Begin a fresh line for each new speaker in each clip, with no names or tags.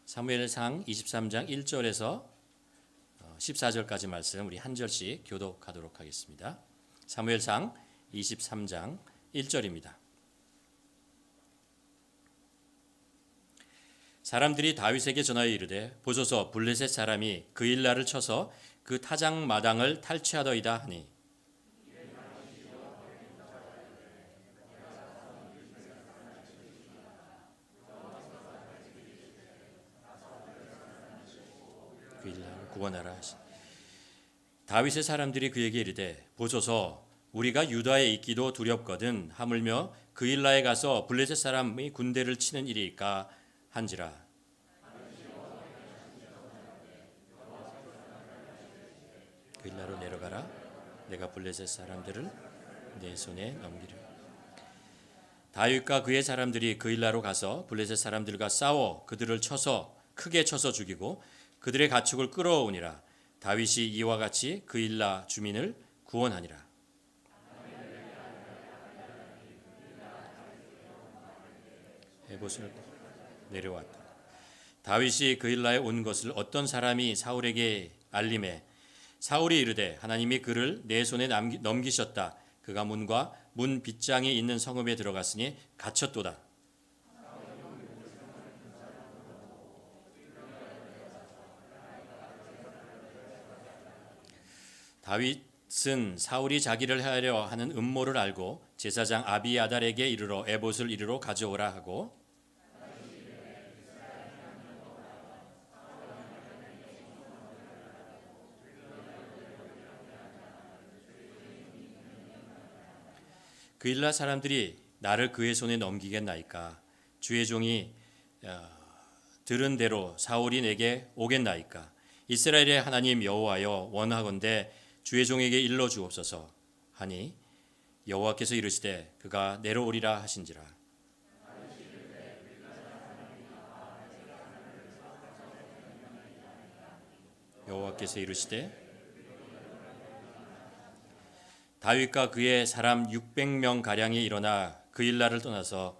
사무엘상 23장 1절에서 14절까지 말씀 우리 한 절씩 교독하도록 하겠습니다. 사무엘상 23장 1절입니다. 사람들이 다윗에게 전하여 이르되 보소서 블레셋 사람이 그일라를 쳐서 그 타작 마당을 탈취하더이다 하니 그일라를 구원하라 하시. 다윗의 사람들이 그에게 이르되 보소서 우리가 유다에 있기도 두렵거든 하물며 그일라에 가서 블레셋 사람의 군대를 치는 일이일까 한지라. 그일라로 내려가라. 내가 블레셋 사람들을 내 손에 넘기려. 다윗과 그의 사람들이 그일라로 가서 블레셋 사람들과 싸워 그들을 크게 쳐서 죽이고 그들의 가축을 끌어오니라. 다윗이 이와 같이 그일라 주민을 구원하니라. 에봇을 내려왔다. 다윗이 그일라에 온 것을 어떤 사람이 사울에게 알림해 사울이 이르되 하나님이 그를 내 손에 넘기셨다. 그가 문과 문 빗장이 있는 성읍에 들어갔으니 갇혔도다. 다윗은 사울이 자기를 해하려 하는 음모를 알고 제사장 아비아달에게 이르러 에봇을 이리로 가져오라 하고 그일라 사람들이 나를 그의 손에 넘기겠나이까? 주의 종이 들은 대로 사울이 내게 오겠나이까? 이스라엘의 하나님 여호와여 원하건대 주의 종에게 일러 주옵소서 하니 여호와께서 이르시되 그가 내려오리라 하신지라. 여호와께서 이르시되 다윗과 그의 사람 600명 가량이 일어나 그일라를 떠나서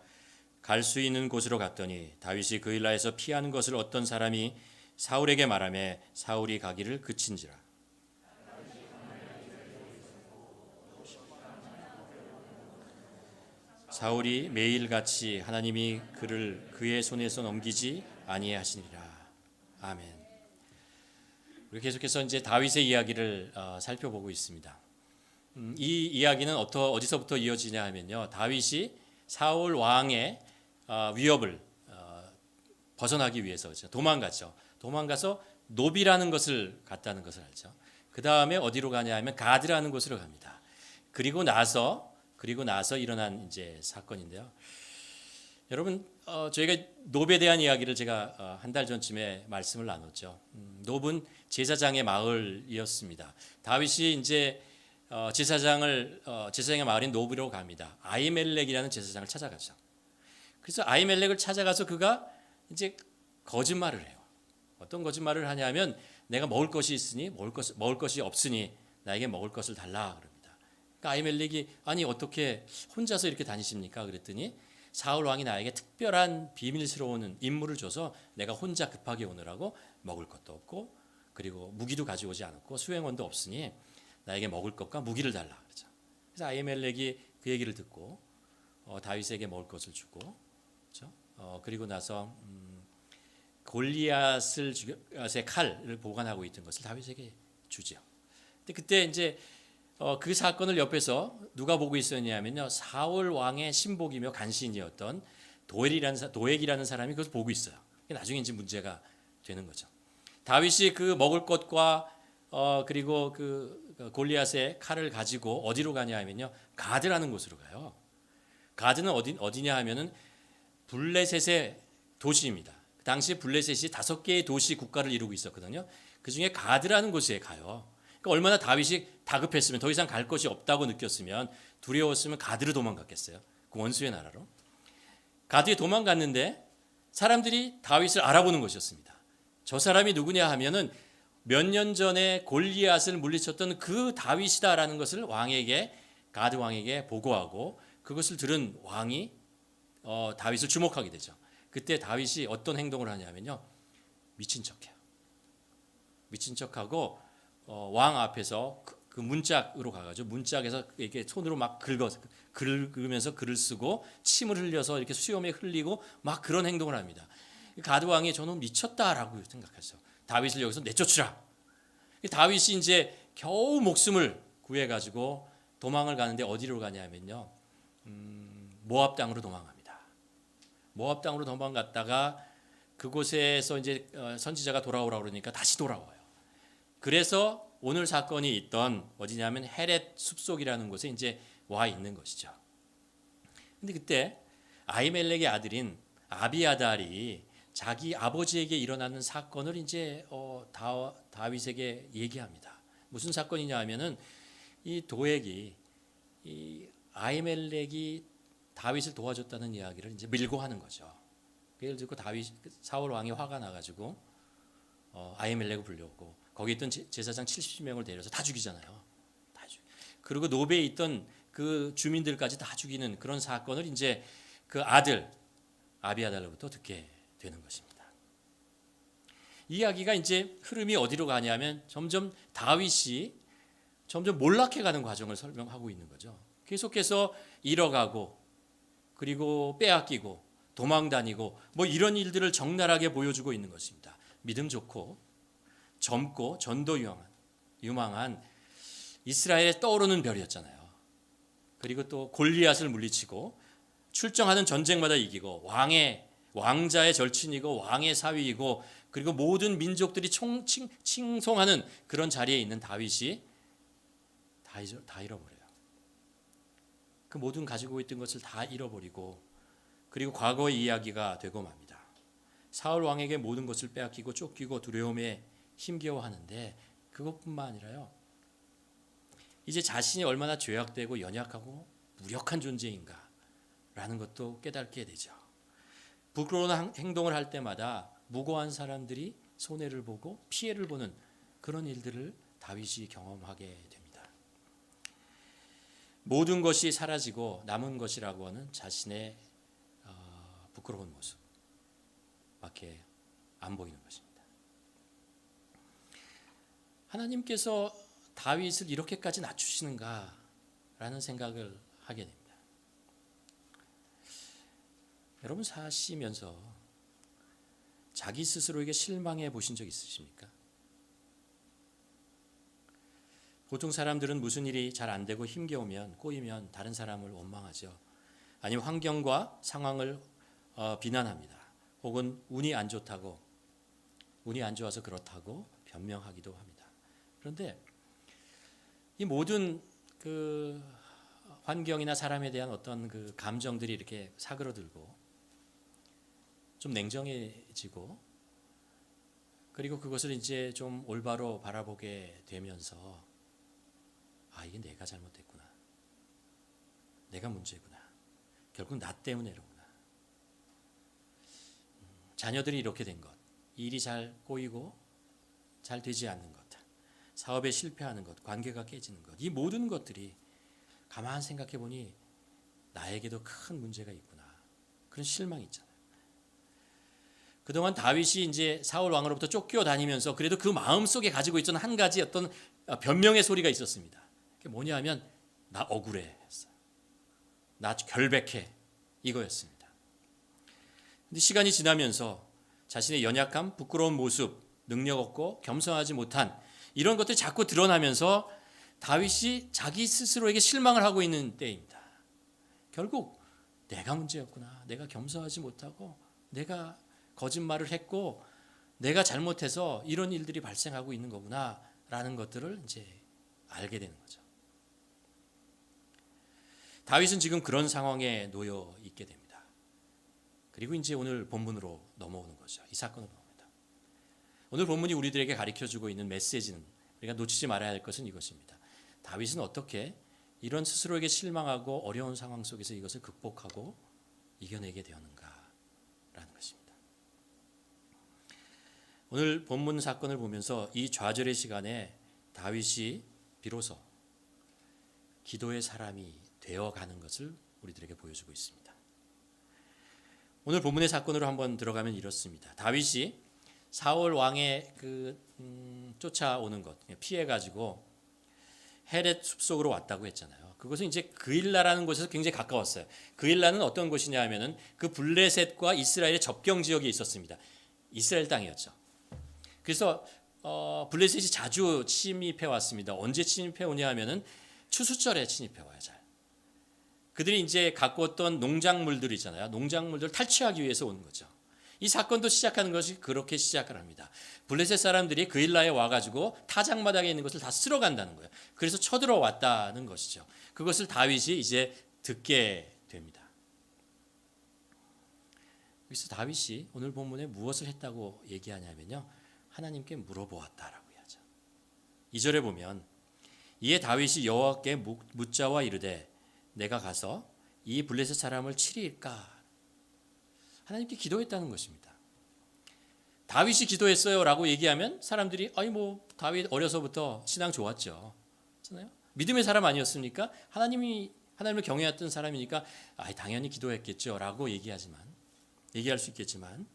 갈 수 있는 곳으로 갔더니 다윗이 그일라에서 피하는 것을 어떤 사람이 사울에게 말하며 사울이 가기를 그친지라. 사울이 매일같이 하나님이 그를 그의 손에서 넘기지 아니하시니라. 아멘. 우리 계속해서 이제 다윗의 이야기를 살펴보고 있습니다. 이 이야기는 어디서부터 이어지냐 하면요, 다윗이 사울 왕의 위협을 벗어나기 위해서 도망갔죠. 도망가서 노비라는 것을 갔다는 것을 알죠. 그 다음에 어디로 가냐 하면 가드라는 곳으로 갑니다. 그리고 나서 일어난 이제 사건인데요. 여러분, 저희가 노비에 대한 이야기를 제가 한 달 전쯤에 말씀을 나눴죠. 노브는 제사장의 마을이었습니다. 다윗이 이제 제사장의 마을인 노브로 갑니다. 아히멜렉이라는 제사장을 찾아가죠. 그래서 아히멜렉을 찾아가서 그가 이제 거짓말을 해요. 어떤 거짓말을 하냐면 내가 먹을 것이 있으니 먹을 것이 없으니 나에게 먹을 것을 달라 그럽니다. 그러니까 아히멜렉이 아니 어떻게 혼자서 이렇게 다니십니까? 그랬더니 사울 왕이 나에게 특별한 비밀스러운 임무를 줘서 내가 혼자 급하게 오느라고 먹을 것도 없고 그리고 무기도 가져오지 않았고 수행원도 없으니 나에게 먹을 것과 무기를 달라 그러죠. 그래서 아히멜렉이 그 얘기를 듣고 다윗에게 먹을 것을 주고, 그렇죠? 그리고 나서 골리앗의 칼을 보관하고 있던 것을 다윗에게 주죠. 근데 그때 이제 그 사건을 옆에서 누가 보고 있었냐면요, 사울 왕의 신복이며 간신이었던 도액이라는 사람이 그것을 보고 있어요. 나중에 이제 문제가 되는 거죠. 다윗이 그 먹을 것과 그리고 그 골리앗의 칼을 가지고 어디로 가냐 하면요, 가드라는 곳으로 가요. 가드는 어디냐 하면은 블레셋의 도시입니다. 그 당시 블레셋이 5개의 도시 국가를 이루고 있었거든요. 그 중에 가드라는 곳에 가요. 그러니까 얼마나 다윗이 다급했으면, 더 이상 갈 곳이 없다고 느꼈으면, 두려웠으면 가드로 도망갔겠어요. 그 원수의 나라로. 가드에 도망갔는데 사람들이 다윗을 알아보는 것이었습니다. 저 사람이 누구냐 하면은 몇 년 전에 골리앗을 물리쳤던 그 다윗이다라는 것을 가드 왕에게 보고하고 그것을 들은 왕이 다윗을 주목하게 되죠. 그때 다윗이 어떤 행동을 하냐면요, 미친 척해요. 미친 척하고 왕 앞에서 그 문짝으로 가가지고 문짝에서 이렇게 손으로 막 긁으면서 글을 쓰고 침을 흘려서 이렇게 수염에 흘리고 막 그런 행동을 합니다. 가드 왕이 저는 미쳤다라고 생각했어요. 다윗을 여기서 내쫓으라. 다윗이 이제 겨우 목숨을 구해가지고 도망을 가는데 어디로 가냐면요, 모압 땅으로 도망갑니다. 모압 땅으로 도망갔다가 그곳에서 이제 선지자가 돌아오라 그러니까 다시 돌아와요. 그래서 오늘 사건이 있던 어디냐면 헤렛 숲속이라는 곳에 이제 와 있는 것이죠. 근데 그때 아히멜렉의 아들인 아비아달이 자기 아버지에게 일어나는 사건을 이제 다윗에게 얘기합니다. 무슨 사건이냐 하면은 이 도액이 이 아히멜렉이 다윗을 도와줬다는 이야기를 이제 밀고 하는 거죠. 그걸 듣고 사울 왕이 화가 나가지고 아히멜렉을 불렸고 거기 있던 제사장 70명을 데려서 다 죽이잖아요. 그리고 노베에 있던 그 주민들까지 다 죽이는 그런 사건을 이제 그 아들 아비아달로부터 듣게 되는 것입니다. 이야기가 이제 흐름이 어디로 가냐면 점점 다윗이 점점 몰락해가는 과정을 설명하고 있는 거죠. 계속해서 잃어가고 그리고 빼앗기고 도망다니고 뭐 이런 일들을 적나라하게 보여주고 있는 것입니다. 믿음 좋고 젊고 전도 유망한 이스라엘에 떠오르는 별이었잖아요. 그리고 또 골리앗을 물리치고 출정하는 전쟁마다 이기고 왕자의 절친이고 왕의 사위이고 그리고 모든 민족들이 칭송하는 그런 자리에 있는 다윗이 다 잃어버려요. 그 모든 가지고 있던 것을 다 잃어버리고 그리고 과거의 이야기가 되고 맙니다. 사울 왕에게 모든 것을 빼앗기고 쫓기고 두려움에 힘겨워하는데 그것뿐만 아니라요. 이제 자신이 얼마나 죄악되고 연약하고 무력한 존재인가라는 것도 깨닫게 되죠. 부끄러운 행동을 할 때마다 무고한 사람들이 손해를 보고 피해를 보는 그런 일들을 다윗이 경험하게 됩니다. 모든 것이 사라지고 남은 것이라고 하는 자신의 부끄러운 모습밖에 안 보이는 것입니다. 하나님께서 다윗을 이렇게까지 낮추시는가라는 생각을 하게 됩니다. 여러분 사시면서 자기 스스로에게 실망해 보신 적 있으십니까? 보통 사람들은 무슨 일이 잘 안 되고 힘겨우면 꼬이면 다른 사람을 원망하죠. 아니면 환경과 상황을 비난합니다. 혹은 운이 안 좋아서 그렇다고 변명하기도 합니다. 그런데 이 모든 그 환경이나 사람에 대한 어떤 그 감정들이 이렇게 사그러들고 좀 냉정해지고 그리고 그것을 이제 좀 올바로 바라보게 되면서 이게 내가 잘못했구나. 내가 문제구나. 결국 나 때문에 이러구나. 자녀들이 이렇게 된 것, 일이 잘 꼬이고 잘 되지 않는 것, 사업에 실패하는 것, 관계가 깨지는 것, 이 모든 것들이 가만 생각해 보니 나에게도 큰 문제가 있구나. 그런 실망이 있잖아요. 그동안 다윗이 이제 사울 왕으로부터 쫓겨다니면서 그래도 그 마음속에 가지고 있던 한 가지 어떤 변명의 소리가 있었습니다. 그게 뭐냐면 나 억울해 했어요. 나 결백해 이거였습니다. 근데 시간이 지나면서 자신의 연약함, 부끄러운 모습, 능력 없고 겸손하지 못한 이런 것들이 자꾸 드러나면서 다윗이 자기 스스로에게 실망을 하고 있는 때입니다. 결국 내가 문제였구나. 내가 겸손하지 못하고 내가 거짓말을 했고 내가 잘못해서 이런 일들이 발생하고 있는 거구나라는 것들을 이제 알게 되는 거죠. 다윗은 지금 그런 상황에 놓여 있게 됩니다. 그리고 이제 오늘 본문으로 넘어오는 거죠. 이 사건으로 넘어옵니다. 오늘 본문이 우리들에게 가르쳐주고 있는 메시지는 우리가 놓치지 말아야 할 것은 이것입니다. 다윗은 어떻게 이런 스스로에게 실망하고 어려운 상황 속에서 이것을 극복하고 이겨내게 되었는가라는 것입니다. 오늘 본문 사건을 보면서 이 좌절의 시간에 다윗이 비로소 기도의 사람이 되어가는 것을 우리들에게 보여주고 있습니다. 오늘 본문의 사건으로 한번 들어가면 이렇습니다. 다윗이 사울 왕의 쫓아오는 것 피해 가지고 헤렛 숲속으로 왔다고 했잖아요. 그것은 이제 그일라라는 곳에서 굉장히 가까웠어요. 그일라는 어떤 곳이냐 하면은 그 블레셋과 이스라엘의 접경 지역에 있었습니다. 이스라엘 땅이었죠. 그래서 블레셋이 자주 침입해 왔습니다. 언제 침입해 오냐 하면은 추수철에 침입해 와요. 잘. 그들이 이제 갖고 왔던 농작물들 있잖아요. 농작물들 탈취하기 위해서 오는 거죠. 이 사건도 시작하는 것이 그렇게 시작을 합니다. 블레셋 사람들이 그일라에 와가지고 타작마당에 있는 것을 다 쓸어간다는 거예요. 그래서 쳐들어왔다는 것이죠. 그것을 다윗이 이제 듣게 됩니다. 그래서 다윗이 오늘 본문에 무엇을 했다고 얘기하냐면요. 하나님께 물어보았다라고 하죠. 2절에 보면 이에 다윗이 여호와께 묻자와 이르되 내가 가서 이 블레셋 사람을 치리일까? 하나님께 기도했다는 것입니다. 다윗이 기도했어요라고 얘기하면 사람들이 다윗 어려서부터 신앙 좋았죠. 그렇잖아요? 믿음의 사람 아니었습니까? 하나님을 경외했던 사람이니까 당연히 기도했겠죠라고 얘기할 수 있겠지만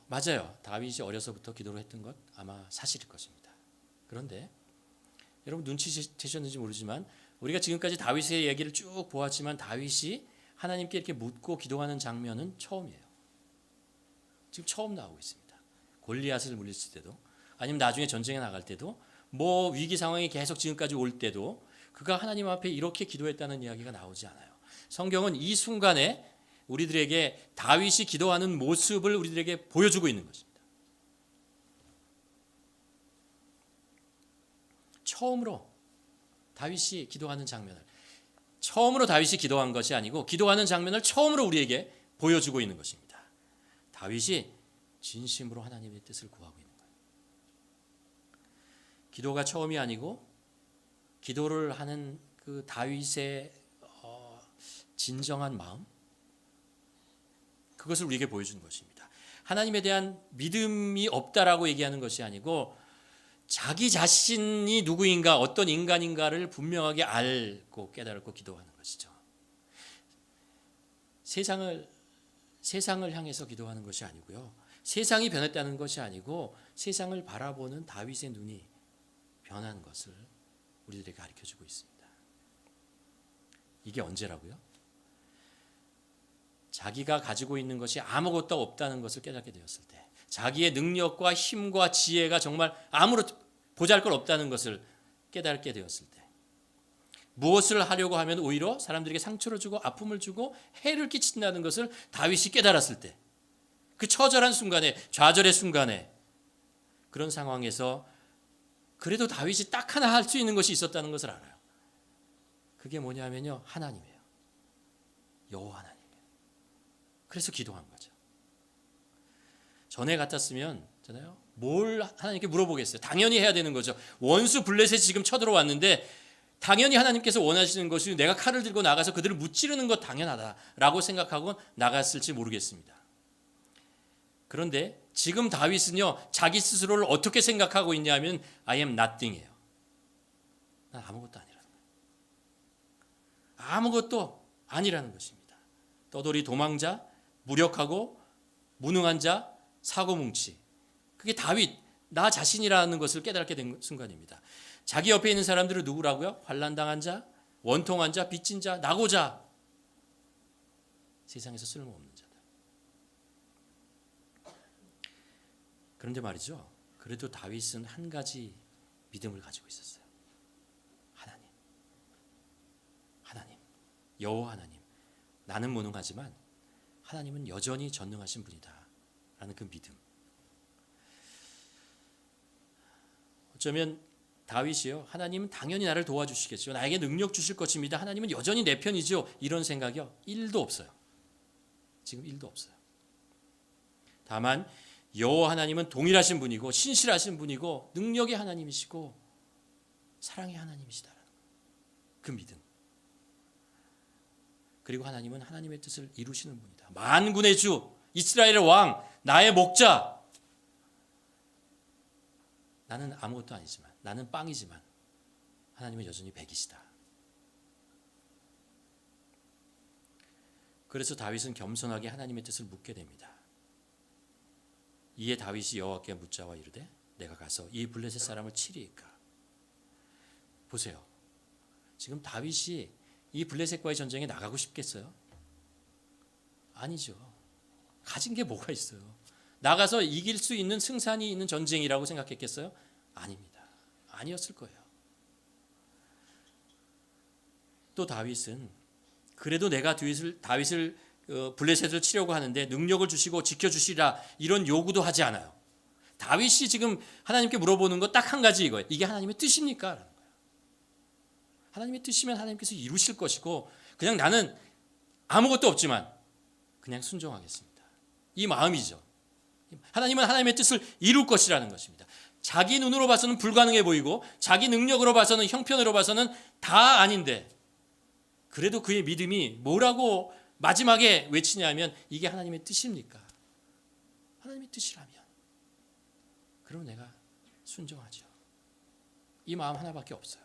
맞아요. 다윗이 어려서부터 기도를 했던 것 아마 사실일 것입니다. 그런데 여러분 눈치채셨는지 모르지만 우리가 지금까지 다윗의 얘기를 쭉 보았지만 다윗이 하나님께 이렇게 묻고 기도하는 장면은 처음이에요. 지금 처음 나오고 있습니다. 골리앗을 물리칠 때도 아니면 나중에 전쟁에 나갈 때도 위기 상황이 계속 지금까지 올 때도 그가 하나님 앞에 이렇게 기도했다는 이야기가 나오지 않아요. 성경은 이 순간에 우리들에게 다윗이 기도하는 모습을 우리들에게 보여주고 있는 것입니다. 처음으로 다윗이 기도하는 장면을 처음으로 다윗이 기도한 것이 아니고 기도하는 장면을 처음으로 우리에게 보여주고 있는 것입니다. 다윗이 진심으로 하나님의 뜻을 구하고 있는 거예요. 기도가 처음이 아니고 기도를 하는 그 다윗의 진정한 마음 그것을 우리에게 보여주는 것입니다. 하나님에 대한 믿음이 없다라고 얘기하는 것이 아니고 자기 자신이 누구인가 어떤 인간인가를 분명하게 알고 깨달고 기도하는 것이죠. 세상을 향해서 기도하는 것이 아니고요. 세상이 변했다는 것이 아니고 세상을 바라보는 다윗의 눈이 변한 것을 우리들에게 가르쳐주고 있습니다. 이게 언제라고요? 자기가 가지고 있는 것이 아무것도 없다는 것을 깨닫게 되었을 때, 자기의 능력과 힘과 지혜가 정말 아무런 보잘것 없다는 것을 깨닫게 되었을 때, 무엇을 하려고 하면 오히려 사람들에게 상처를 주고 아픔을 주고 해를 끼친다는 것을 다윗이 깨달았을 때, 그 처절한 순간에, 좌절의 순간에, 그런 상황에서 그래도 다윗이 딱 하나 할 수 있는 것이 있었다는 것을 알아요. 그게 뭐냐면요, 하나님이에요. 여호와 하나님이에요. 그래서 기도한 거죠. 전에 같았으면 뭘 하나님께 물어보겠어요. 당연히 해야 되는 거죠. 원수 블레셋이 지금 쳐들어왔는데 당연히 하나님께서 원하시는 것이 내가 칼을 들고 나가서 그들을 무찌르는 것 당연하다라고 생각하고 나갔을지 모르겠습니다. 그런데 지금 다윗은요, 자기 스스로를 어떻게 생각하고 있냐면 I am nothing이에요. 난 아무것도 아니라는 거예요. 아무것도 아니라는 것입니다. 떠돌이 도망자, 무력하고 무능한 자, 사고뭉치. 그게 다윗, 나 자신이라는 것을 깨닫게 된 순간입니다. 자기 옆에 있는 사람들은 누구라고요? 환난당한 자, 원통한 자, 빚진 자, 낙오자. 세상에서 쓸모없는 자들. 그런데 말이죠. 그래도 다윗은 한 가지 믿음을 가지고 있었어요. 하나님, 여호와 하나님. 나는 무능하지만 하나님은 여전히 전능하신 분이다. 라는 그 믿음. 어쩌면 다윗이요, 하나님은 당연히 나를 도와주시겠죠. 나에게 능력 주실 것입니다. 하나님은 여전히 내 편이죠. 이런 생각이요, 1도 없어요. 지금 1도 없어요. 다만 여호와 하나님은 동일하신 분이고 신실하신 분이고 능력의 하나님이시고 사랑의 하나님이시다라는 그 믿음. 그리고 하나님은 하나님의 뜻을 이루시는 분이다. 만군의 주, 이스라엘의 왕, 나의 목자. 나는 아무것도 아니지만, 나는 빵이지만 하나님은 여전히 백이시다. 그래서 다윗은 겸손하게 하나님의 뜻을 묻게 됩니다. 이에 다윗이 여호와께 묻자와 이르되 내가 가서 이 블레셋 사람을 치리이까. 보세요. 지금 다윗이 이 블레셋과의 전쟁에 나가고 싶겠어요? 아니죠. 가진 게 뭐가 있어요? 나가서 이길 수 있는 승산이 있는 전쟁이라고 생각했겠어요? 아닙니다. 아니었을 거예요. 또 다윗은 그래도 내가 다윗을 블레셋을 치려고 하는데 능력을 주시고 지켜주시라 이런 요구도 하지 않아요. 다윗이 지금 하나님께 물어보는 거 딱 한 가지 이거예요. 이게 하나님의 뜻입니까? 라는 거예요. 하나님의 뜻이면 하나님께서 이루실 것이고 그냥 나는 아무것도 없지만 그냥 순종하겠습니다. 이 마음이죠. 하나님은 하나님의 뜻을 이룰 것이라는 것입니다. 자기 눈으로 봐서는 불가능해 보이고 자기 능력으로 봐서는 형편으로 봐서는 다 아닌데 그래도 그의 믿음이 뭐라고 마지막에 외치냐면 이게 하나님의 뜻입니까? 하나님의 뜻이라면 그럼 내가 순종하죠. 이 마음 하나밖에 없어요.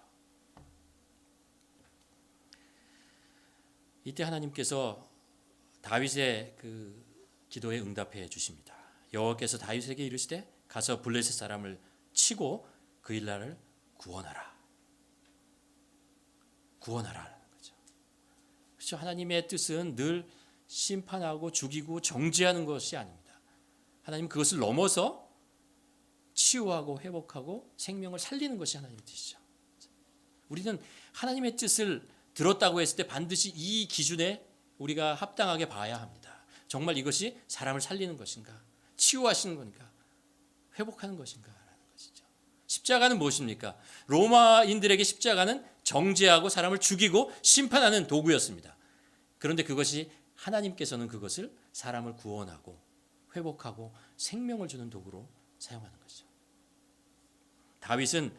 이때 하나님께서 다윗의 그 기도에 응답해 주십니다. 여호와께서 다윗에게 이르시되 가서 블레셋 사람을 치고 그 일날을 구원하라. 구원하라. 그렇죠. 하나님의 뜻은 늘 심판하고 죽이고 정죄하는 것이 아닙니다. 하나님 그것을 넘어서 치유하고 회복하고 생명을 살리는 것이 하나님의 뜻이죠. 우리는 하나님의 뜻을 들었다고 했을 때 반드시 이 기준에 우리가 합당하게 봐야 합니다. 정말 이것이 사람을 살리는 것인가? 치유하시는 건가? 회복하는 것인가? 라는 것이죠. 십자가는 무엇입니까? 로마인들에게 십자가는 정죄하고 사람을 죽이고 심판하는 도구였습니다. 그런데 그것이 하나님께서는 그것을 사람을 구원하고 회복하고 생명을 주는 도구로 사용하는 것이죠. 다윗은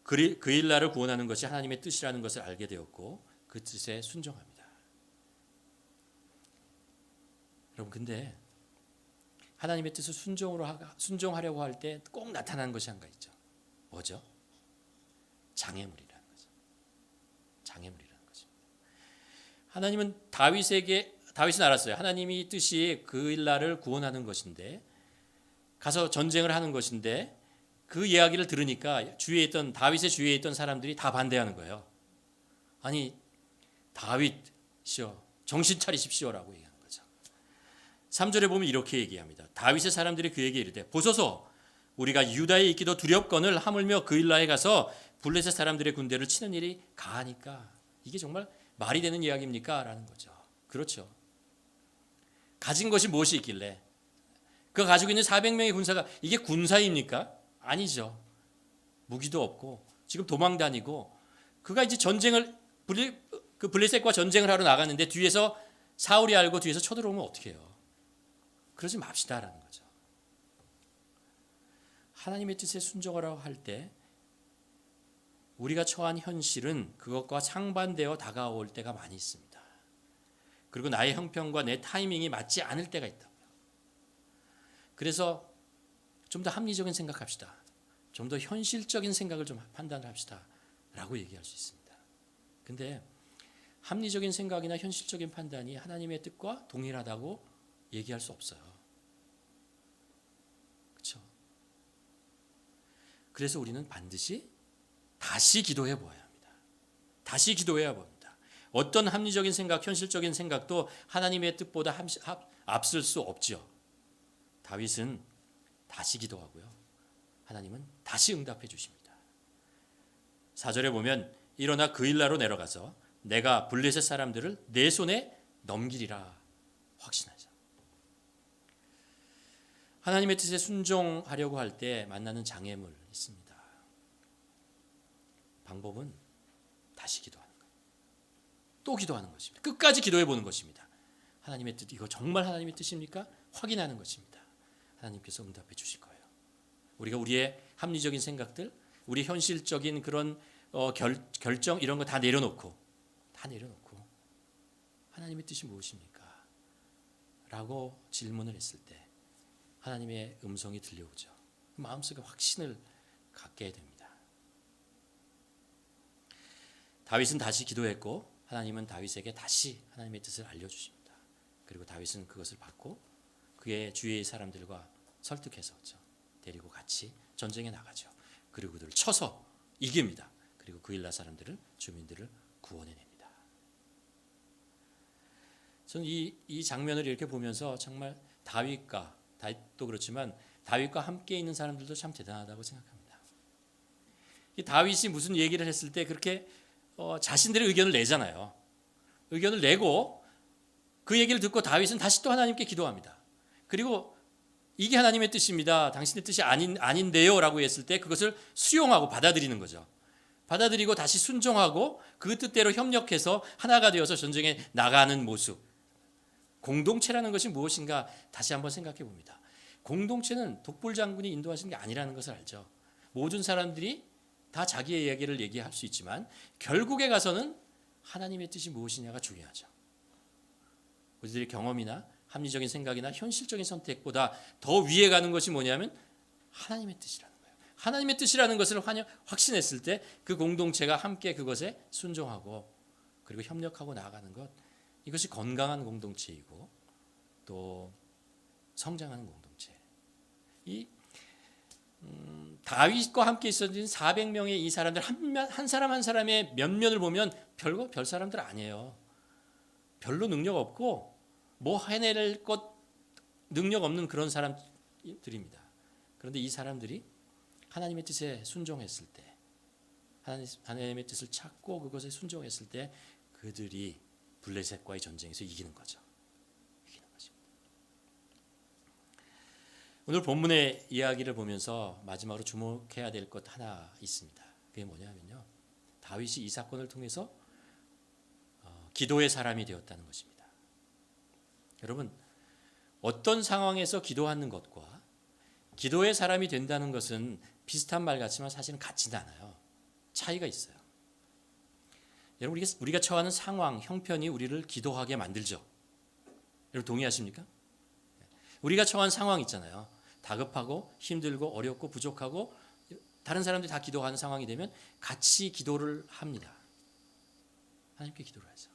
그 일날을 구원하는 것이 하나님의 뜻이라는 것을 알게 되었고 그 뜻에 순종합니다. 여러분 근데 하나님의 뜻을 순종하려고 할 때 꼭 나타나는 것이 한 가지 있죠. 뭐죠? 장애물이라는 거죠. 장애물이라는 것입니다. 하나님은 다윗은 알았어요. 하나님이 뜻이 그 일날을 구원하는 것인데 가서 전쟁을 하는 것인데 그 이야기를 들으니까 다윗의 주위에 있던 사람들이 다 반대하는 거예요. 아니 다윗이요 정신 차리십시오라고 얘기하는 거죠. 3절에 보면 이렇게 얘기합니다. 다윗의 사람들이 그에게 이르되 보소서 우리가 유다에 있기도 두렵거늘 하물며 그 일라에 가서 블레셋 사람들의 군대를 치는 일이 가하니까. 이게 정말 말이 되는 이야기입니까? 라는 거죠. 그렇죠. 가진 것이 무엇이 있길래 그 가지고 있는 400명의 군사가 이게 군사입니까? 아니죠. 무기도 없고 지금 도망 다니고 그가 이제 블레셋과 전쟁을 하러 나갔는데 뒤에서 사울이 알고 뒤에서 쳐들어오면 어떻게 해요? 그러지 맙시다라는 거죠. 하나님의 뜻에 순종하라고 할 때 우리가 처한 현실은 그것과 상반되어 다가올 때가 많이 있습니다. 그리고 나의 형편과 내 타이밍이 맞지 않을 때가 있다고요. 그래서 좀 더 합리적인 생각합시다. 좀 더 현실적인 생각을 좀 판단합시다. 라고 얘기할 수 있습니다. 근데 합리적인 생각이나 현실적인 판단이 하나님의 뜻과 동일하다고 얘기할 수 없어요. 그렇죠? 그래서 우리는 반드시 다시 기도해 보아야 합니다. 다시 기도해야 봅니다. 어떤 합리적인 생각, 현실적인 생각도 하나님의 뜻보다 앞설 수 없지요. 다윗은 다시 기도하고요. 하나님은 다시 응답해 주십니다. 4절에 보면 일어나 그 일나로 내려가서 내가 블레셋 사람들을 내 손에 넘기리라 확신하자. 하나님의 뜻에 순종하려고 할 때 만나는 장애물 있습니다. 방법은 다시 기도하는 것. 또 기도하는 것입니다. 끝까지 기도해 보는 것입니다. 하나님의 뜻, 이거 정말 하나님의 뜻입니까? 확인하는 것입니다. 하나님께서 응답해 주실 거예요. 우리가 우리의 합리적인 생각들, 우리 현실적인 그런 결정 이런 거 다 내려놓고 하나님의 뜻이 무엇입니까? 라고 질문을 했을 때 하나님의 음성이 들려오죠. 마음속에 확신을 갖게 됩니다. 다윗은 다시 기도했고 하나님은 다윗에게 다시 하나님의 뜻을 알려주십니다. 그리고 다윗은 그것을 받고 그의 주위의 사람들과 설득해서 데리고 같이 전쟁에 나가죠. 그리고 그들을 쳐서 이깁니다. 그리고 그일라 사람들을, 주민들을 구원해냅니다. 저는 이 장면을 이렇게 보면서 정말 다윗도 그렇지만 다윗과 함께 있는 사람들도 참 대단하다고 생각합니다. 이 다윗이 무슨 얘기를 했을 때 그렇게 자신들의 의견을 내잖아요. 의견을 내고 그 얘기를 듣고 다윗은 다시 또 하나님께 기도합니다. 그리고 이게 하나님의 뜻입니다. 당신의 뜻이 아닌데요 라고 했을 때 그것을 수용하고 받아들이는 거죠. 받아들이고 다시 순종하고 그 뜻대로 협력해서 하나가 되어서 전쟁에 나가는 모습. 공동체라는 것이 무엇인가 다시 한번 생각해 봅니다. 공동체는 독불 장군이 인도하시는 게 아니라는 것을 알죠. 모든 사람들이 다 자기의 이야기를 얘기할 수 있지만 결국에 가서는 하나님의 뜻이 무엇이냐가 중요하죠. 우리들의 경험이나 합리적인 생각이나 현실적인 선택보다 더 위에 가는 것이 뭐냐면 하나님의 뜻이라는 거예요. 하나님의 뜻이라는 것을 확신했을 때 그 공동체가 함께 그것에 순종하고 그리고 협력하고 나아가는 것, 이것이 건강한 공동체이고 또 성장하는 공동체. 이 다윗과 함께 있었던 400명의 이 사람들 한 사람 한 사람의 면면을 보면 별 사람들 아니에요. 별로 능력 없고 뭐 해낼 것 능력 없는 그런 사람들입니다. 그런데 이 사람들이 하나님의 뜻에 순종했을 때, 하나님의 뜻을 찾고 그것에 순종했을 때 그들이 블레셋과의 전쟁에서 이기는 거죠. 이기는 것입니다. 오늘 본문의 이야기를 보면서 마지막으로 주목해야 될 것 하나 있습니다. 그게 뭐냐면요, 다윗이 이 사건을 통해서 기도의 사람이 되었다는 것입니다. 여러분, 어떤 상황에서 기도하는 것과 기도의 사람이 된다는 것은 비슷한 말 같지만 사실은 같지는 않아요. 차이가 있어요. 여러분, 우리가 처하는 상황, 형편이 우리를 기도하게 만들죠. 여러분 동의하십니까? 우리가 처한 상황 있잖아요. 다급하고 힘들고 어렵고 부족하고 다른 사람들이 다 기도하는 상황이 되면 같이 기도를 합니다. 하나님께 기도를 하죠.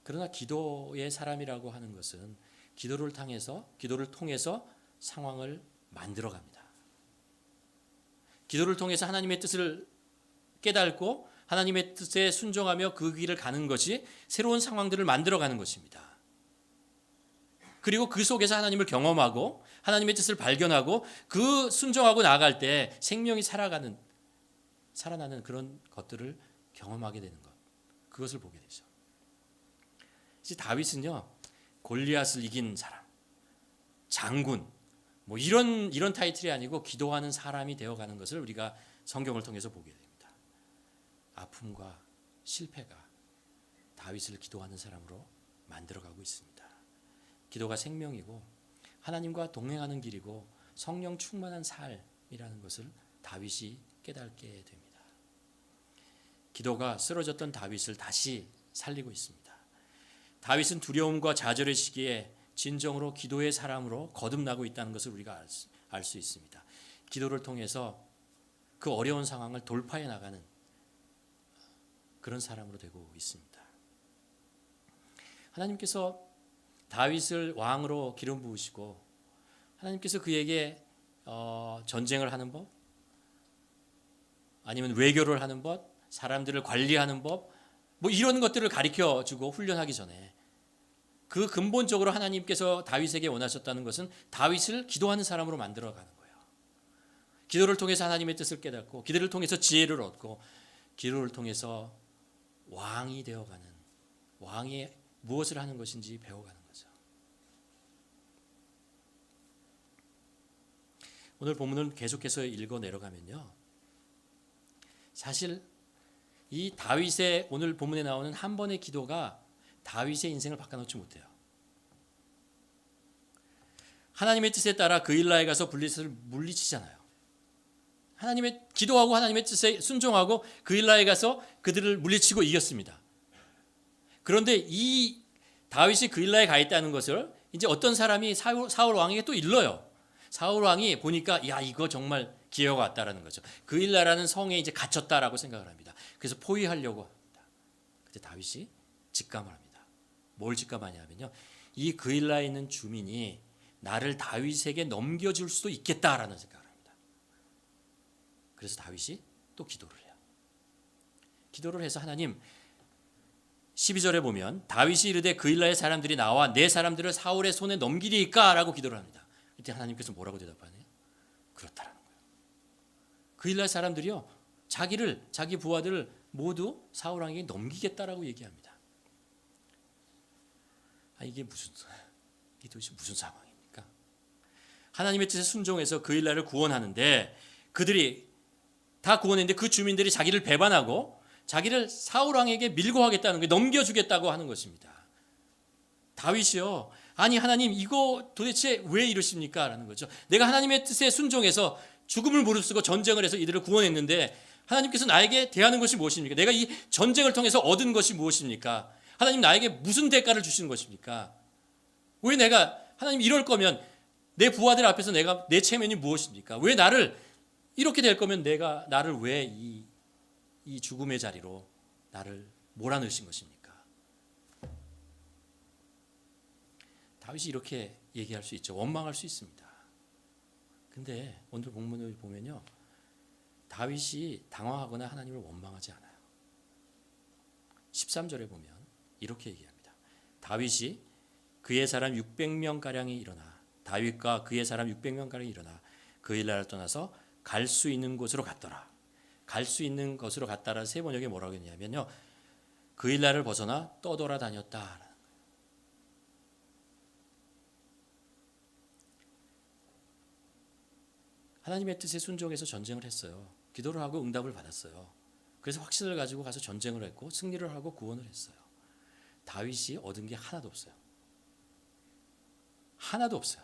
그러나 기도의 사람이라고 하는 것은 기도를 통해서 상황을 만들어갑니다. 기도를 통해서 하나님의 뜻을 깨닫고 하나님의 뜻에 순종하며 그 길을 가는 것이 새로운 상황들을 만들어가는 것입니다. 그리고 그 속에서 하나님을 경험하고 하나님의 뜻을 발견하고 그 순종하고 나아갈 때 생명이 살아나는 그런 것들을 경험하게 되는 것, 그것을 보게 되죠. 이제 다윗은요, 골리앗을 이긴 사람, 장군, 뭐 이런 타이틀이 아니고 기도하는 사람이 되어가는 것을 우리가 성경을 통해서 보게 됩니다. 아픔과 실패가 다윗을 기도하는 사람으로 만들어가고 있습니다. 기도가 생명이고 하나님과 동행하는 길이고 성령 충만한 삶이라는 것을 다윗이 깨닫게 됩니다. 기도가 쓰러졌던 다윗을 다시 살리고 있습니다. 다윗은 두려움과 좌절의 시기에 진정으로 기도의 사람으로 거듭나고 있다는 것을 우리가 알 수 있습니다. 기도를 통해서 그 어려운 상황을 돌파해 나가는 그런 사람으로 되고 있습니다. 하나님께서 다윗을 왕으로 기름 부으시고 하나님께서 그에게 전쟁을 하는 법, 아니면 외교를 하는 법, 사람들을 관리하는 법, 뭐 이런 것들을 가르쳐주고 훈련하기 전에 그 근본적으로 하나님께서 다윗에게 원하셨다는 것은 다윗을 기도하는 사람으로 만들어가는 거예요. 기도를 통해서 하나님의 뜻을 깨닫고 기도를 통해서 지혜를 얻고 기도를 통해서 왕이 되어가는, 왕이 무엇을 하는 것인지 배워가는 거죠. 오늘 본문을 계속해서 읽어 내려가면요, 사실 이 다윗의 오늘 본문에 나오는 한 번의 기도가 다윗의 인생을 바꿔놓지 못해요. 하나님의 뜻에 따라 그일라에 가서 블레셋을 물리치잖아요. 하나님의 기도하고 하나님의 뜻에 순종하고 그일라에 가서 그들을 물리치고 이겼습니다. 그런데 이 다윗이 그일라에 가 있다는 것을 이제 어떤 사람이 사울 왕에게 또 일러요. 사울 왕이 보니까 야, 이거 정말 기회가 왔다라는 거죠. 그일라라는 성에 이제 갇혔다라고 생각을 합니다. 그래서 포위하려고 합니다. 그때 다윗이 직감을 합니다. 뭘 직감하냐면요, 이 그일라에 있는 주민이 나를 다윗에게 넘겨줄 수도 있겠다라는 생각을 합니다. 그래서 다윗이 또 기도를 해요. 기도를 해서 하나님, 12절에 보면 다윗이 이르되 그일라의 사람들이 나와 내 사람들을 사울의 손에 넘기리이까라고 기도를 합니다. 이때 하나님께서 뭐라고 대답하네요? 그렇다라는 거예요. 그일라의 사람들이요, 자기 부하들을 모두 사울 왕에게 넘기겠다라고 얘기합니다. 이게 도대체 무슨 상황입니까? 하나님의 뜻에 순종해서 그일라를 구원하는데, 그들이 다 구원했는데 그 주민들이 자기를 배반하고 자기를 사울 왕에게 밀고 하겠다는 거예요. 넘겨주겠다고 하는 것입니다. 다윗이요, 아니 하나님, 이거 도대체 왜 이러십니까? 라는 거죠. 내가 하나님의 뜻에 순종해서 죽음을 무릅쓰고 전쟁을 해서 이들을 구원했는데 하나님께서 나에게 대하는 것이 무엇입니까? 내가 이 전쟁을 통해서 얻은 것이 무엇입니까? 하나님, 나에게 무슨 대가를 주시는 것입니까? 왜 내가, 하나님, 이럴 거면 내 부하들 앞에서 내 체면이 무엇입니까? 왜 나를, 이렇게 될 거면 나를 왜 이 죽음의 자리로 나를 몰아넣으신 것입니까? 다윗이 이렇게 얘기할 수 있죠. 원망할 수 있습니다. 근데 오늘 본문을 보면요, 다윗이 당황하거나 하나님을 원망하지 않아요. 13절에 보면 이렇게 얘기합니다. 다윗이 그의 사람 600명가량이 일어나, 다윗과 그의 사람 600명가량이 일어나 그일라를 떠나서 갈 수 있는 곳으로 갔더라. 갈 수 있는 것으로 갔다라 세 번역에 뭐라고 했냐면요, 그일라를 벗어나 떠돌아다녔다. 하나님의 뜻에 순종해서 전쟁을 했어요. 기도를 하고 응답을 받았어요. 그래서 확신을 가지고 가서 전쟁을 했고 승리를 하고 구원을 했어요. 다윗이 얻은 게 하나도 없어요. 하나도 없어요.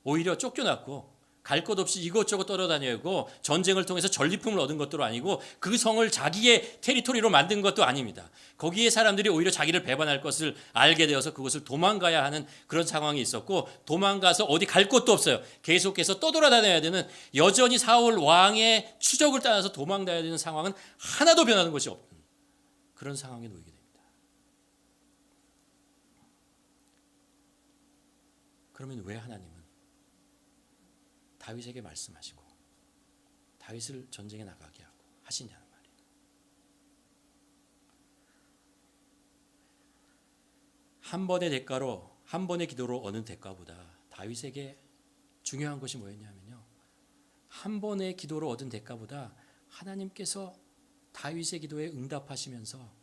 오히려 쫓겨났고 갈 것 없이 이것저것 떠돌아다니고 전쟁을 통해서 전리품을 얻은 것도 아니고 그 성을 자기의 테리토리로 만든 것도 아닙니다. 거기에 사람들이 오히려 자기를 배반할 것을 알게 되어서 그것을 도망가야 하는 그런 상황이 있었고, 도망가서 어디 갈 곳도 없어요. 계속해서 떠돌아다녀야 되는, 여전히 사울 왕의 추적을 따라서 도망다녀야 되는 상황은 하나도 변하는 것이 없는 그런 상황에 놓이게 됩니다. 그러면 왜 하나님은 다윗에게 말씀하시고 다윗을 전쟁에 나가게 하고 하시냐는 말이에요. 한 번의 대가로, 한 번의 기도로 얻는 대가보다 다윗에게 중요한 것이 뭐였냐면요, 한 번의 기도로 얻은 대가보다 하나님께서 다윗의 기도에 응답하시면서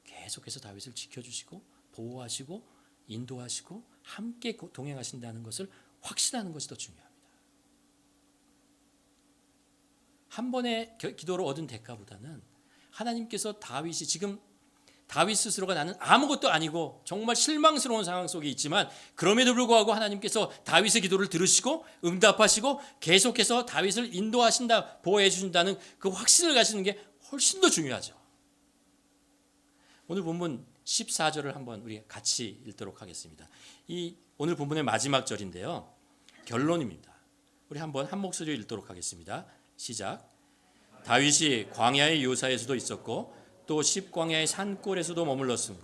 계속해서 다윗을 지켜주시고 보호하시고 인도하시고 함께 동행하신다는 것을 확신하는 것이 더 중요합니다. 한 번의 기도로 얻은 대가보다는 하나님께서 다윗이, 지금 다윗 스스로가 나는 아무것도 아니고 정말 실망스러운 상황 속에 있지만 그럼에도 불구하고 하나님께서 다윗의 기도를 들으시고 응답하시고 계속해서 다윗을 인도하신다, 보호해 주신다는 그 확신을 가지는 게 훨씬 더 중요하죠. 오늘 본문 14절을 한번 우리 같이 읽도록 하겠습니다. 이 오늘 본문의 마지막 절인데요, 결론입니다. 우리 한번 한 목소리로 읽도록 하겠습니다. 시작. 다윗이 광야의 요사에서도 있었고 또 십광야의 산골에서도 머물렀으므로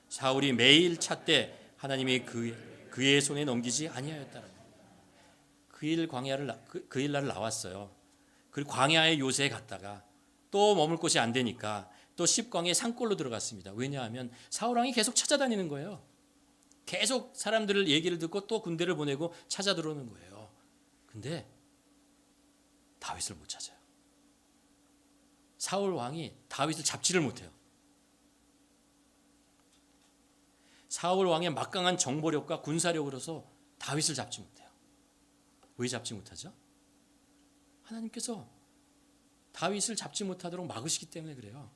사울이 매일 찾되 하나님이 그의 손에 넘기지 아니하였다라. 그일날을 나왔어요. 그 광야의 요새에 갔다가 또 머물 곳이 안 되니까 또 십광야의 산골로 들어갔습니다. 왜냐하면 사울 왕이 계속 찾아다니는 거예요. 계속 사람들을 얘기를 듣고 또 군대를 보내고 찾아 들어오는 거예요. 근데 다윗을 못 찾아요. 사울 왕이 다윗을 잡지를 못해요. 사울 왕의 막강한 정보력과 군사력으로서 다윗을 잡지 못해요. 왜 잡지 못하죠? 하나님께서 다윗을 잡지 못하도록 막으시기 때문에 그래요.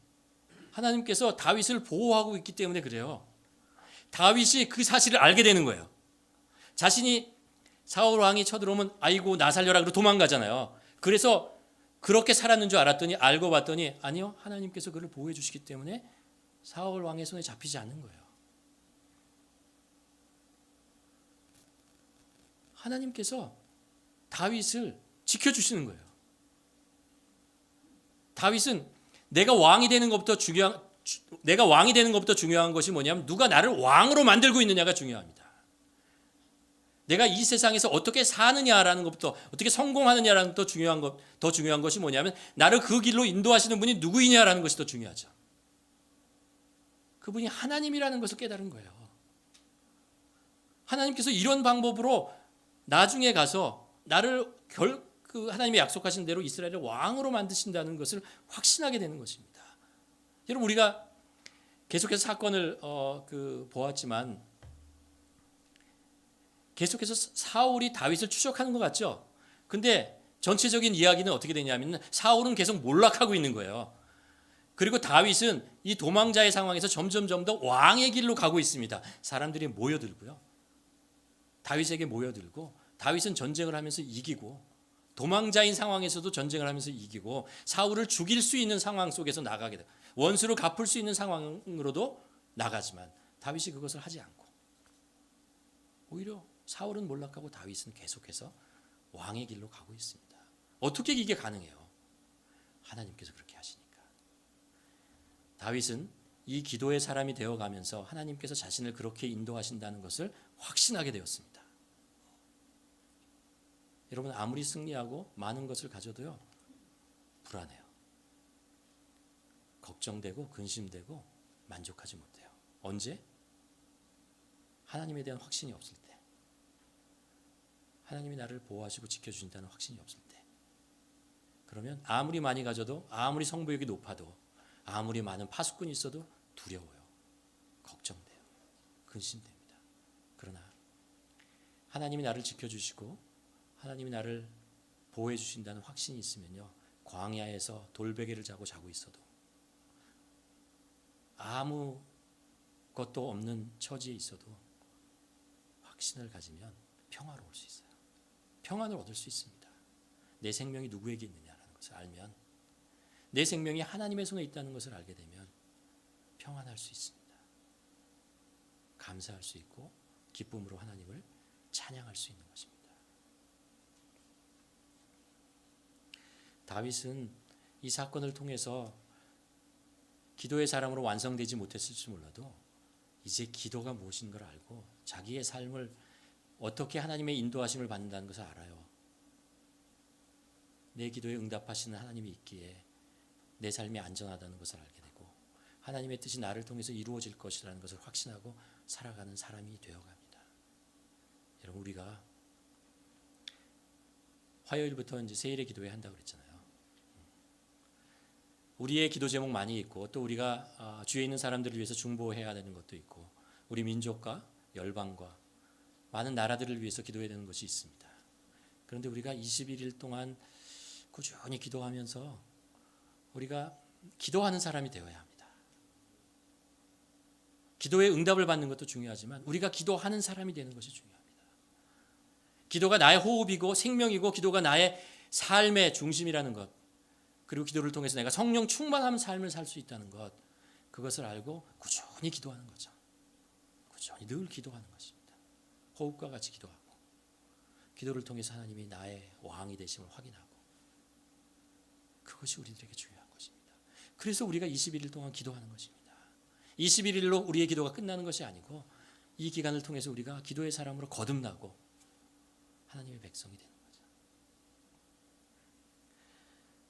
하나님께서 다윗을 보호하고 있기 때문에 그래요. 다윗이 그 사실을 알게 되는 거예요. 자신이 사울 왕이 쳐들어오면 아이고 나 살려라 그러고 도망가잖아요. 그래서 그렇게 살았는 줄 알았더니 알고 봤더니 아니요, 하나님께서 그를 보호해 주시기 때문에 사울 왕의 손에 잡히지 않는 거예요. 하나님께서 다윗을 지켜주시는 거예요. 다윗은 내가 왕이 되는 것부터 중요한 것이 뭐냐면 누가 나를 왕으로 만들고 있느냐가 중요합니다. 내가 이 세상에서 어떻게 사느냐라는 것부터, 어떻게 성공하느냐라는 더 중요한 것이 뭐냐면 나를 그 길로 인도하시는 분이 누구이냐라는 것이 더 중요하죠. 그분이 하나님이라는 것을 깨달은 거예요. 하나님께서 이런 방법으로 나중에 가서 나를 하나님의 약속하신 대로 이스라엘의 왕으로 만드신다는 것을 확신하게 되는 것입니다. 여러분, 우리가 계속해서 사건을 보았지만 계속해서 사울이 다윗을 추적하는 것 같죠. 근데 전체적인 이야기는 어떻게 되냐면 사울은 계속 몰락하고 있는 거예요. 그리고 다윗은 이 도망자의 상황에서 점점 더 왕의 길로 가고 있습니다. 사람들이 모여들고요. 다윗에게 모여들고 다윗은 전쟁을 하면서 이기고 도망자인 상황에서도 전쟁을 하면서 이기고 사울을 죽일 수 있는 상황 속에서 나가게 돼요. 원수를 갚을 수 있는 상황으로도 나가지만 다윗이 그것을 하지 않고 오히려 사울은 몰락하고 다윗은 계속해서 왕의 길로 가고 있습니다. 어떻게 이게 가능해요? 하나님께서 그렇게 하시니까. 다윗은 이 기도의 사람이 되어가면서 하나님께서 자신을 그렇게 인도하신다는 것을 확신하게 되었습니다. 여러분, 아무리 승리하고 많은 것을 가져도요, 불안해요. 걱정되고 근심되고 만족하지 못해요. 언제? 하나님에 대한 확신이 없을 때, 하나님이 나를 보호하시고 지켜주신다는 확신이 없을 때, 그러면 아무리 많이 가져도, 아무리 성부욕이 높아도, 아무리 많은 파수꾼이 있어도 두려워요. 걱정돼요. 근심됩니다. 그러나 하나님이 나를 지켜주시고 하나님이 나를 보호해 주신다는 확신이 있으면요, 광야에서 돌베개를 자고 있어도, 아무것도 없는 처지에 있어도 확신을 가지면 평화로울 수 있어요. 평안을 얻을 수 있습니다. 내 생명이 누구에게 있느냐라는 것을 알면, 내 생명이 하나님의 손에 있다는 것을 알게 되면 평안할 수 있습니다. 감사할 수 있고 기쁨으로 하나님을 찬양할 수 있는 것입니다. 다윗은 이 사건을 통해서 기도의 사람으로 완성되지 못했을지 몰라도 이제 기도가 무엇인 걸 알고 자기의 삶을 어떻게 하나님의 인도하심을 받는다는 것을 알아요. 내 기도에 응답하시는 하나님이 있기에 내 삶이 안전하다는 것을 알게 되고 하나님의 뜻이 나를 통해서 이루어질 것이라는 것을 확신하고 살아가는 사람이 되어갑니다. 여러분, 우리가 화요일부터 이제 세일의 기도회 한다고 그랬잖아요. 우리의 기도 제목 많이 있고 또 우리가 주위에 있는 사람들을 위해서 중보해야 되는 것도 있고 우리 민족과 열방과 많은 나라들을 위해서 기도해야 되는 것이 있습니다. 그런데 우리가 21일 동안 꾸준히 기도하면서 우리가 기도하는 사람이 되어야 합니다. 기도에 응답을 받는 것도 중요하지만 우리가 기도하는 사람이 되는 것이 중요합니다. 기도가 나의 호흡이고 생명이고 기도가 나의 삶의 중심이라는 것, 그리고 기도를 통해서 내가 성령 충만한 삶을 살 수 있다는 것, 그것을 알고 꾸준히 기도하는 거죠. 꾸준히 늘 기도하는 것입니다. 호흡과 같이 기도하고 기도를 통해서 하나님이 나의 왕이 되심을 확인하고, 그것이 우리들에게 중요한 것입니다. 그래서 우리가 21일 동안 기도하는 것입니다. 21일로 우리의 기도가 끝나는 것이 아니고 이 기간을 통해서 우리가 기도의 사람으로 거듭나고 하나님의 백성이 되는 거죠.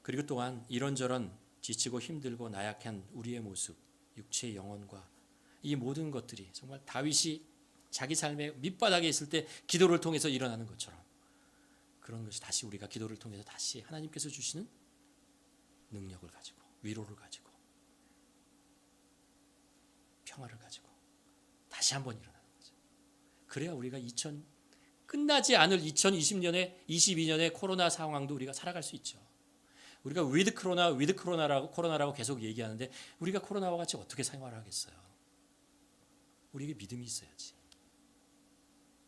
그리고 또한 이런저런 지치고 힘들고 나약한 우리의 모습, 육체의 영혼과 이 모든 것들이 정말 다윗이 자기 삶의 밑바닥에 있을 때 기도를 통해서 일어나는 것처럼 그런 것이 다시 우리가 기도를 통해서 다시 하나님께서 주시는 능력을 가지고 위로를 가지고 평화를 가지고 다시 한번 일어나는 거죠. 그래야 우리가 끝나지 않을 2020년에 22년의 코로나 상황도 우리가 살아갈 수 있죠. 우리가 위드 코로나라고 계속 얘기하는데 우리가 코로나와 같이 어떻게 생활을 하겠어요? 우리에게 믿음이 있어야지.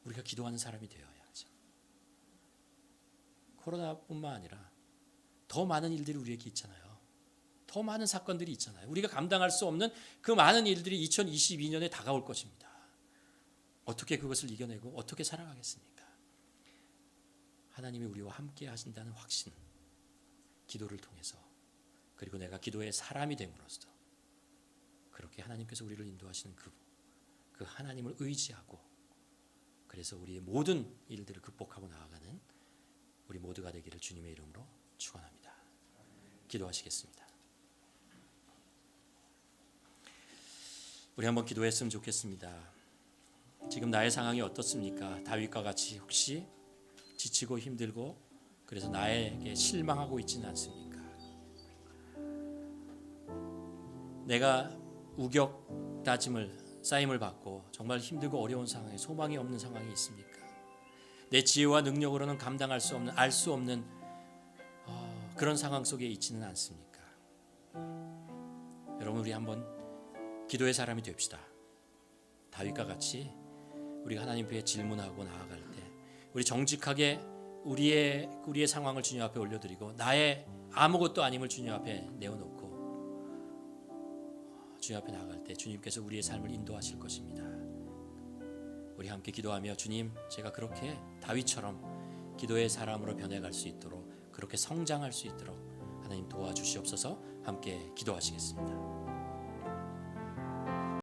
우리가 기도하는 사람이 되어야 하죠. 코로나뿐만 아니라 더 많은 일들이 우리에게 있잖아요. 더 많은 사건들이 있잖아요. 우리가 감당할 수 없는 그 많은 일들이 2022년에 다가올 것입니다. 어떻게 그것을 이겨내고 어떻게 살아가겠습니까? 하나님이 우리와 함께 하신다는 확신, 기도를 통해서, 그리고 내가 기도의 사람이 됨으로써 그렇게 하나님께서 우리를 인도하시는 그 하나님을 의지하고 그래서 우리의 모든 일들을 극복하고 나아가는 우리 모두가 되기를 주님의 이름으로 축원합니다. 기도하시겠습니다. 우리 한번 기도했으면 좋겠습니다. 지금 나의 상황이 어떻습니까? 다윗과 같이 혹시 지치고 힘들고 그래서 나에게 실망하고 있지는 않습니까? 내가 우격 다짐을 쌓임을 받고 정말 힘들고 어려운 상황에 소망이 없는 상황이 있습니까? 내 지혜와 능력으로는 감당할 수 없는 알 수 없는 그런 상황 속에 있지는 않습니까? 여러분 우리 한번 기도의 사람이 됩시다. 다윗과 같이 우리가 하나님 앞에 질문하고 나아갈 때 우리 정직하게 우리의 상황을 주님 앞에 올려드리고 나의 아무것도 아님을 주님 앞에 내어놓고 주님 앞에 나아갈 때 주님께서 우리의 삶을 인도하실 것입니다. 우리 함께 기도하며 주님 제가 그렇게 다윗처럼 기도의 사람으로 변해갈 수 있도록 그렇게 성장할 수 있도록 하나님 도와주시옵소서. 함께 기도하시겠습니다.